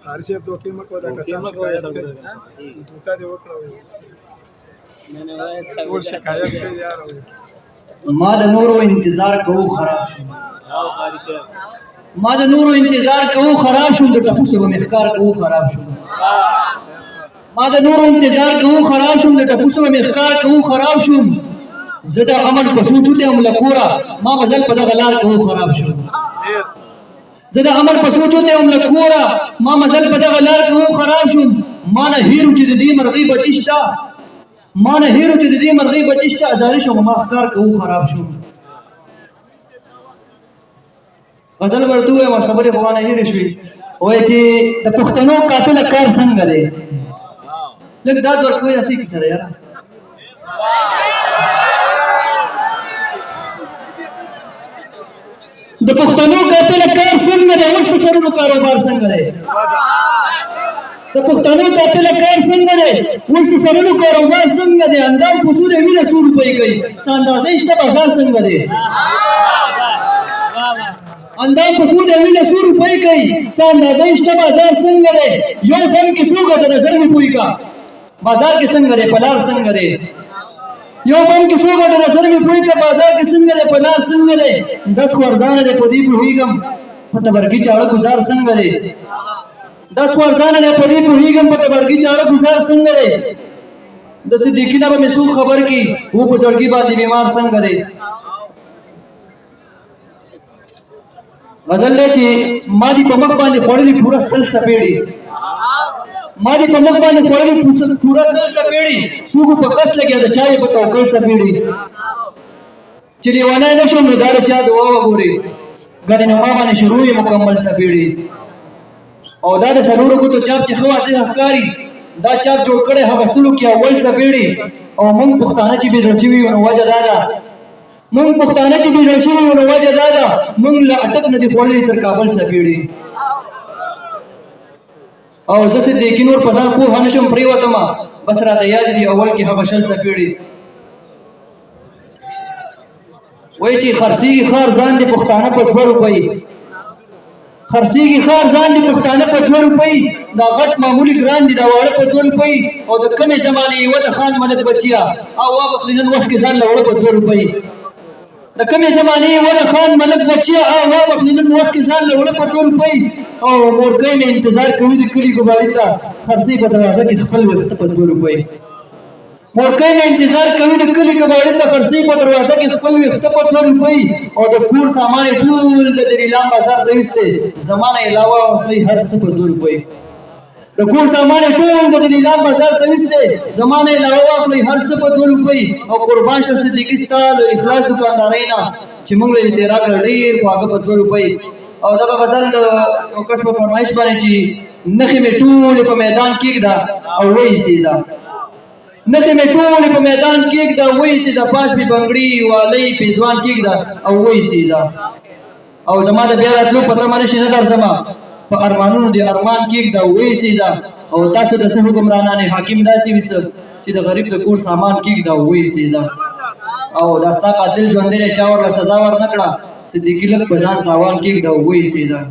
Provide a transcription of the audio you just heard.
هرشي دوکې مکو دا قسم شکایت کوي دوکا دی وکړو ټول شکایت کوي یار ما د نورو انتظار کوو خراب شو ما د نورو انتظار کوو خراب شو د ټپو سره مخکار کوو خراب شو ما د نورو انتظار کوو خراب شو د ټپو سره مخکار کوو خراب شو زه د عمل په سوچو ته ملکورا ما مزل په دغه لار کوو خراب شو زه د عمل په سوچو ته ملکورا ما مزل په دغه لار کوو خراب شو ما نه هیرو چې د دې مرغۍ بچشتا ما نه هیرو چې د دې مرغۍ بچشتا ازاري شو ما ښکار کوو خراب شو غزل ورته وایم خبرې خو نه هېرې شوې وایي چې د پښتنو قاتله کار څنګه دی لږ داد ورکوئ هسې کیسه ده یاره د پښتنو قاتله کار څنګه دی اوس د سرونو کاروبار څنګه دی د پښتنو قاتله کار څنګه دی اوس د سرونو کاروبار څنګه دی اندام پسو د وینه څو روپۍ کوي څه اندازه شته بازار څنګه دی اندام په سود امینه 100 روپۍ کوي څه اندازه شته بازار څنګه دی یو فن کې څو ګټه نظر مې پوي کا بازار کې څنګه دی پلار څنګه دی یو فن کې څو ګټه نظر مې پوي کا بازار کې څنګه دی پلار څنګه دی 10 ورځانه دی پدی پوهیږم په تبرګي چاړه گزار څنګه دی 10 ورځانه دی پدی پوهیږم په تبرګي چاړه گزار څنګه دی د صدیقینا به مسعود خبر کی وو په سړکی باندې بیمار څنګه دی غزل دی چې ما دي په مخ باندې خوړلې پوره سل سپېړې ما دي په مخ باندې خوړلې پوره سل سپېړې څوک په کس لګیا د چای په توکل سپېړې چې لیوانه نه شم نو دا چا دعا وګوري ګډې نو ما باندې شروع مکمل سپېړې او دا د سلورو کو ته چاپ چې خو ځه ښکاری دا چاپ جوړ کړي هغه سلو کې اول سپېړې او موږ پښتانه چې به رسوي نو وجه دا ده مونږ پښتانه چې بیرل شوي نو وجه دا ده مونږ له اټک نه دي خوړلې تر کابل سپېړې او زه صدیقي نور په ځان پوه نه شم پرېوتم بس راته یاد دي اول کې هغه شل سپېړې وایي چې خرڅېږي ښار ځان دي پښتانه په 2 روپۍ خرڅېږي ښار ځان دي پښتانه په 2 روپۍ دا غټ معمولي ګران دي دا واړه په 2 روپۍ او د کمې زمانې یوه د خان ملک بچیا او واغخلي نن وخت کې ځان له وړه په 2 روپۍ د کمې زمانې ول خان ملک بچیا هوا وخت نن وخت کې ځان له وړه په 2 روپۍ او مورګۍ مې انتظار کوي د کلي ګباړي ته خرڅې په دروازه کې خپل وخت په 2 روپۍ مورګۍ مې انتظار کوي د کلي ګباړي ته خرڅې په دروازه کې خپل وخت په 2 روپۍ او د کور سامان ټول د ریلام بازار ته وسته زمانه علاوه هر څه په 2 روپۍ د کور سامان ټول د نیلام بازار ته وسته زمانه علاوه واخلي هر څه په 2 روپۍ او قربان شه صدیقي ستاسو اخلاص دکانداري نه چې موږ له تیرا کړ ډیر خواږه په 2 روپۍ او دغه غزل د کس په فرمایش باندې چې نخې مې ټول په میدان کېږدا او وایي سیزا نخې مې ټول په میدان کېږدا وایي سیزا پاس می بنگړي والی پیزوان کېږدا او وایي سیزا او زما د بیا راتلو پته مانه شي نه درځم په ارمانونو دی ارمان کېږدا وایي سیزا او تاسو د سه حکمرانانه حاکم داسې وسه چې د غریب د کور سامان کېږدا وایي سیزا او دا ستا قاتل ژوندی چا ورله سزا ورنکړه صدیقي لږ په ځان تاوان کېږدا وایي سیزا